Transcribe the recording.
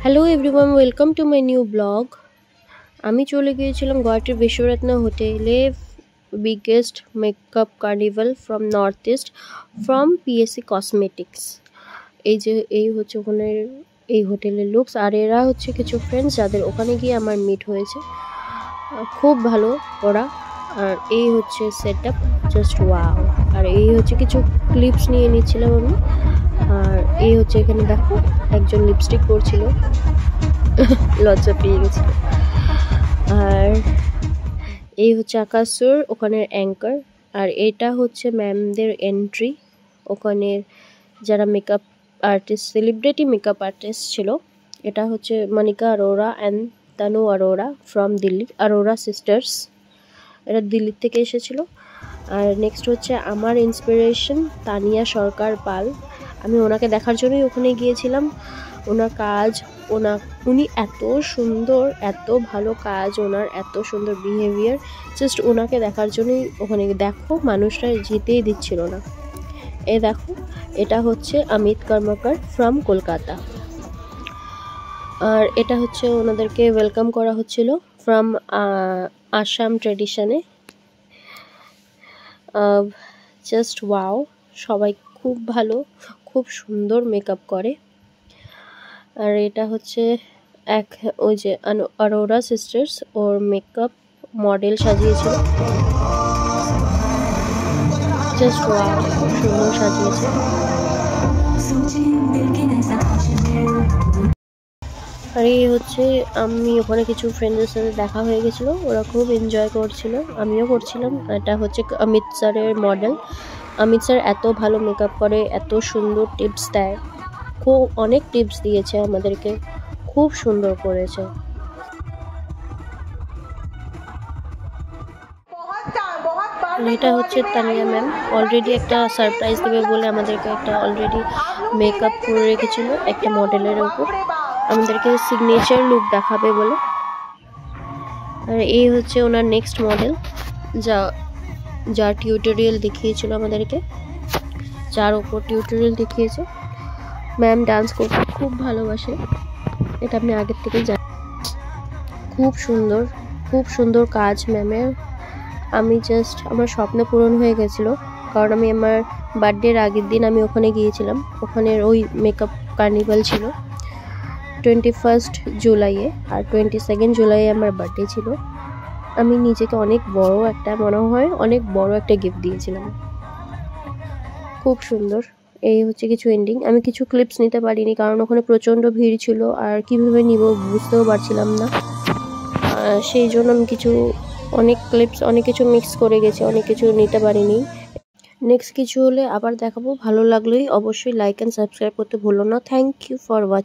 Hello everyone, welcome to my new blog. আমি চলে গিয়েছিলাম গুয়াহাটির বিশ্বরত্ন হোটেলে, biggest makeup carnival from north east from PSC cosmetics. এই হচ্ছে ওখানে এই হোটেলের লুকস, আর এরা হচ্ছে কিছু ফ্রেন্ডস যাদের ওখানে গিয়ে আমার মিট হয়েছে। খুব ভালো ওরা। আর এই হচ্ছে সেট আপ, জাস্ট ওয়াও। আর এই হচ্ছে কিছু ক্লিপস নিয়ে নিচ্ছিলাম আমি। আর এই হচ্ছে এখানে দেখো একজন লিপস্টিক পরছিল, লজ্জা পেয়ে গেছিল। আর এই হচ্ছে আকাশুর ওখানের অ্যাঙ্কার। আর এটা হচ্ছে ম্যামদের এন্ট্রি, ওখানের যারা makeup artist, celebrity makeup artist ছিল। এটা হচ্ছে Monika Arora and Tanu Arora from Delhi, Arora sisters. এটা দিল্লি থেকে এসেছিল। আর নেক্সট হচ্ছে আমার ইন্সপিরেশন তানিয়া সরকার পাল। আমি ওনাকে দেখার জন্যই ওখানে গিয়েছিলাম। ওনার কাজ, উনি এত সুন্দর, এত ভালো কাজ, ওনার এত সুন্দর বিহেভিয়ার, জাস্ট ওনাকে দেখার জন্যই ওখানে। দেখো মানুষরা যেতেই দিচ্ছিল না। দেখো এটা হচ্ছে অমিত কর্মকার ফ্রম কলকাতা। আর এটা হচ্ছে ওনাদেরকে ওয়েলকাম করা হচ্ছিল ফ্রম আসাম ট্রেডিশনে। জাস্ট ওয়াও, সবাই খুব ভালো, খুব সুন্দর মেকআপ করে। আর এটা হচ্ছে ওই যে অরোরা সিস্টার্স, ওর মেকআপ মডেল সাজিয়েছিল। জাস্ট ওয়াও, খুব সুন্দর সাজিয়েছে। আর এই হচ্ছে আমি ওখানে কিছু ফ্রেন্ডদের সাথে দেখা হয়ে গেছিলো, ওরা খুব এনজয় করছিল, আমিও করছিলাম। এটা হচ্ছে অমিত স্যারের মডেল। অমিত স্যার এত ভালো মেকআপ করে, এত সুন্দর টিপস দেয়, অনেক টিপস দিয়েছে আমাদেরকে, খুব সুন্দর করেছে। এটা হচ্ছে তানিয়া ম্যাম, অলরেডি একটা সারপ্রাইজ দেবে বলে আমাদেরকে একটা অলরেডি মেকআপ করে রেখেছিল একটা মডেলের ওপর, আমাদেরকে সিগনেচার লুক দেখাবে বলে। আর এই হচ্ছে ওনার নেক্সট মডেল, যার টিউটোরিয়াল দেখিয়েছিল আমাদেরকে, যার ওপর টিউটোরিয়াল দেখিয়েছে। ম্যাম ডান্স করতে খুব ভালোবাসে, এটা আমি আগের থেকেই জানি। খুব সুন্দর, খুব সুন্দর কাজ ম্যামের। আমার স্বপ্ন পূরণ হয়ে গেছিলো, কারণ আমি আমার বার্থডের আগের দিন আমি ওখানে গিয়েছিলাম। ওখানের ওই মেকআপ কার্নিভাল ছিল 21 জুলাইয়ে, আর 22 জুলাইয়ে আমার বার্থডে ছিল। আমি নিজেকে অনেক বড় একটা গিফট দিয়েছিলাম। খুব সুন্দর। এই হচ্ছে কিছু এন্ডিং। আমি কিছু ক্লিপস নিতে পারিনি, কারণ ওখানে প্রচণ্ড ভিড় ছিল, আর কীভাবে নিব বুঝতেও পারছিলাম না। সেই জন্য আমি অনেক কিছু মিক্স করে গেছি, অনেক কিছু নিতে পারিনি। নেক্সট কিছু হলে আবার দেখাবো। ভালো লাগলেই অবশ্যই লাইক অ্যান্ড সাবস্ক্রাইব করতে ভুলো না। Thank you for watching.